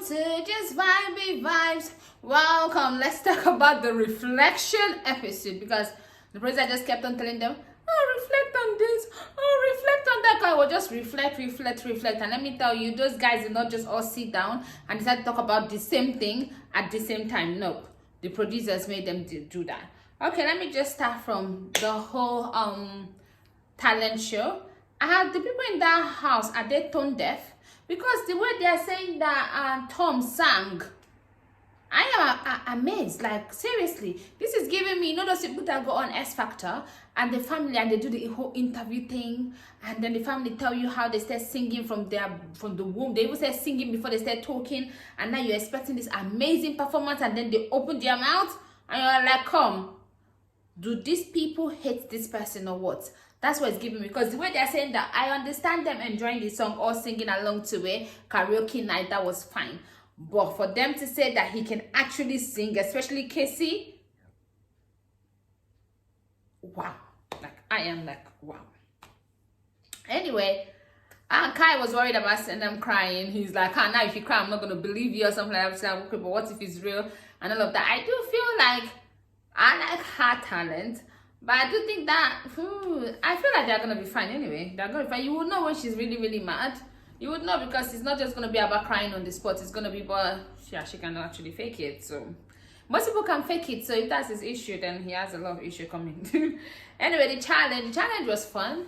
to Just Vibe Vibes. Welcome. Let's talk about the reflection episode because the president just kept on telling them, oh, reflect on this, oh, reflect on that. I will just reflect. And let me tell you, those guys did not just all sit down and decide to talk about the same thing at the same time. Nope. The producers made them do that. Okay, let me just start from the whole talent show. The people in that house, are they tone deaf? Because the way they are saying that Tom sang, I am amazed. Like, seriously, this is giving me, those people that go on X Factor and the family and they do the whole interview thing, and then the family tell you how they start singing from the womb. They even start singing before they start talking, and now you're expecting this amazing performance, and then they open their mouth and you're like, come, do these people hate this person or what? That's what it's giving me, because the way they're saying that, I understand them enjoying the song or singing along to it, karaoke night, that was fine. But for them to say that he can actually sing, especially Casey, wow. Like, I am like, wow. Anyway, Kai was worried about seeing them crying. He's like, now if you cry, I'm not going to believe you or something like that. So, okay, but what if it's real? And all of that. I do feel like I like her talent. But I do think that, I feel like they're going to be fine anyway. They're going to be fine. You would know when she's really, really mad. You would know, because it's not just going to be about crying on the spot. It's going to be about, yeah, she can actually fake it. So, most people can fake it. So, if that's his issue, then he has a lot of issue coming. Anyway, the challenge was fun.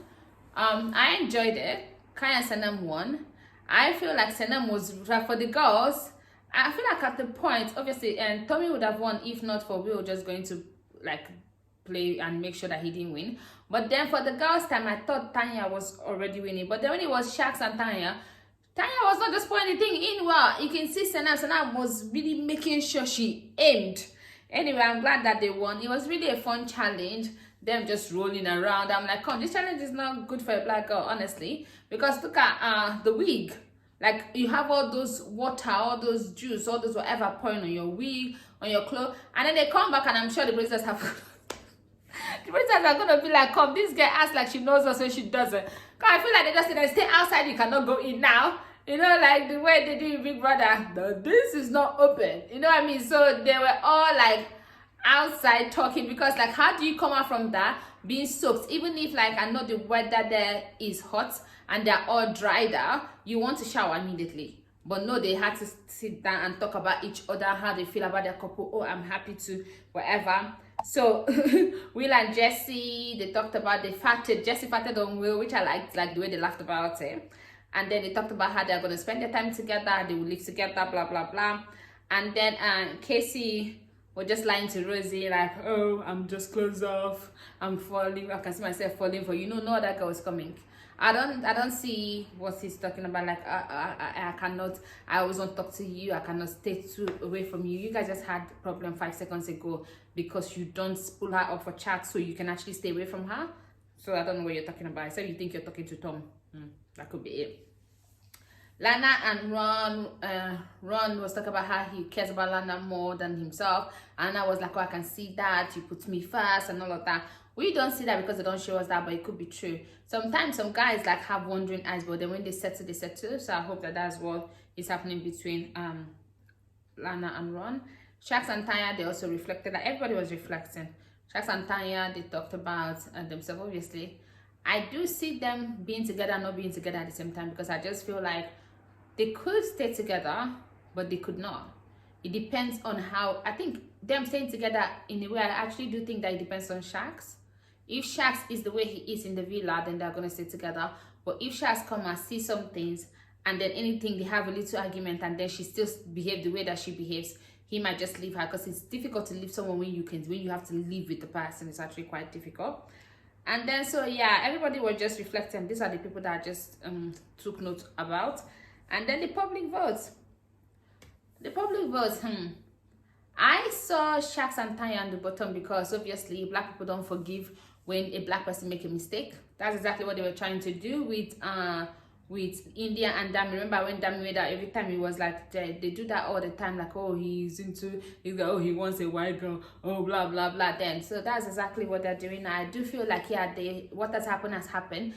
I enjoyed it. Kai and Sanam won. I feel like Sanam was, for the girls, I feel like at the point, obviously, and Tommy would have won if not for Will just going to, like, play and make sure that he didn't win. But then for the girls' time, I thought Tanya was already winning. But then when it was Shax and Tanya was not just putting the thing in well. You can see Sanam was really making sure she aimed. Anyway, I'm glad that they won. It was really a fun challenge. Them just rolling around. I'm like, come, this challenge is not good for a black girl, honestly. Because look at the wig. Like, you have all those water, all those juice, all those whatever pouring on your wig, on your clothes. And then they come back and I'm sure the producers have... The producers are going to be like, come, this girl acts like she knows us when she doesn't. Because I feel like they just say, stay outside, you cannot go in now. You know, like the way they do in Big Brother. This is not open. You know what I mean? So they were all like outside talking, because like, how do you come out from that being soaked? Even if like, I know the weather there is hot and they're all dried out, you want to shower immediately. But no, they had to sit down and talk about each other, how they feel about their couple. Oh, I'm happy to, whatever. So Will and Jesse, they talked about, Jesse farted on Will, which I liked, like the way they laughed about it. And then they talked about how they're going to spend their time together, they will live together, blah blah blah. And then Casey was just lying to Rosie, like, oh, I'm just closed off, I'm falling, I can see myself falling for you. No other girl is coming. I don't see what he's talking about. Like, I cannot, I always want to talk to you, I cannot stay too away from you. You guys just had a problem 5 seconds ago because you don't pull her up for chat so you can actually stay away from her. So I don't know what you're talking about. So you think you're talking to Tom. That could be it. Lana and Ron was talking about how he cares about Lana more than himself. And I was like, oh, I can see that, you put me first and all of that. We don't see that because they don't show us that, but it could be true. Sometimes some guys like have wandering eyes, but then when they settle, they settle. So I hope that that's what is happening between Lana and Ron. Shax and Tanya, they also reflected that everybody was reflecting. Shax and Tanya, they talked about themselves, obviously. I do see them being together and not being together at the same time, because I just feel like they could stay together, but they could not. It depends on how, I think them staying together in a way, I actually do think that it depends on Shax. If Shax is the way he is in the villa, then they're going to stay together. But if Shax come and see some things, and then anything, they have a little argument, and then she still behaves the way that she behaves, he might just leave her, because it's difficult to leave someone when you have to live with the person. It's actually quite difficult. And then, so yeah, everybody was just reflecting. These are the people that I just took note about. And then the public votes. I saw Shax and Tanya on the bottom, because obviously black people don't forgive when a black person make a mistake. That's exactly what they were trying to do with India and Dami. Remember when Dami made that, every time he was like, they do that all the time, like, oh, he's like, oh, he wants a white girl, oh, blah blah blah. Then so that's exactly what they're doing now. I do feel like, yeah, what has happened.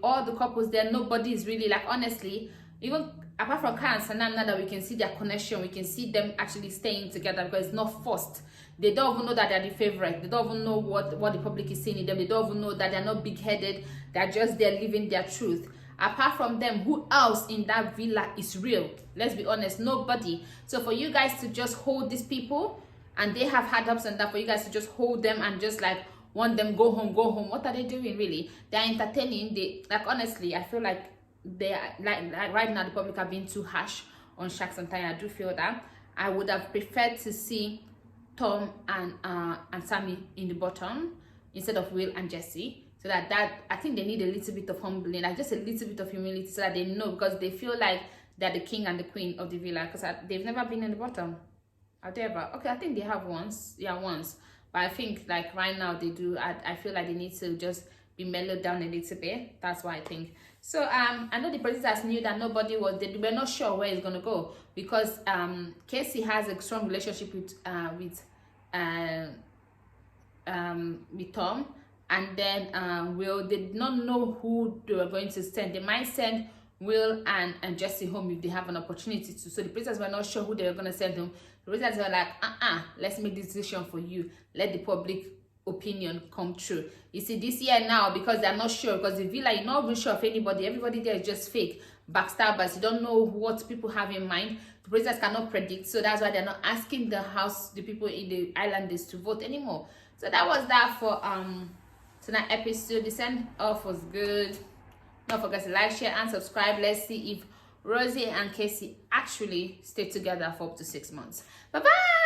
All the couples there, nobody is really, like, honestly, even apart from Kai and Sanam, now that we can see their connection, we can see them actually staying together because it's not forced. They don't even know that they're the favorite. They don't even know what the public is seeing in them. They don't even know that they're not big-headed. They're just there living their truth. Apart from them, who else in that villa is real? Let's be honest, nobody. So for you guys to just hold these people, and they have had ups and downs, for you guys to just hold them and just like want them go home. What are they doing really? They're entertaining. They like, honestly, I feel like they are like right now the public are being too harsh on Shaq and Tanya. I do feel that. I would have preferred to see Tom and Sammy in the bottom instead of Will and Jesse, so that I think they need a little bit of humbling, like just a little bit of humility, so that they know, because they feel like they're the king and the queen of the villa, because they've never been in the bottom. Have they ever? Okay, I think they have once. Yeah, once. But I think like right now they do. I feel like they need to just be mellowed down a little bit. That's what I think. So I know the producers knew that they were not sure where it's gonna go, because Casey has a strong relationship with Tom, and then Will. They did not know who they were going to send. They might send Will and Jesse home if they have an opportunity to. So the producers were not sure who they were going to send home. The producers were like, let's make this decision for you. Let the public opinion come true. You see, this year now, because they're not sure, because the villa, you're not even sure of anybody. Everybody there is just fake backstabbers. You don't know what people have in mind. The producers cannot predict, so that's why they're not asking the people in the islanders to vote anymore. So that was that for tonight's episode. The send off was good. Don't forget to like, share, and subscribe. Let's see if Rosie and Casey actually stay together for up to 6 months. Bye bye.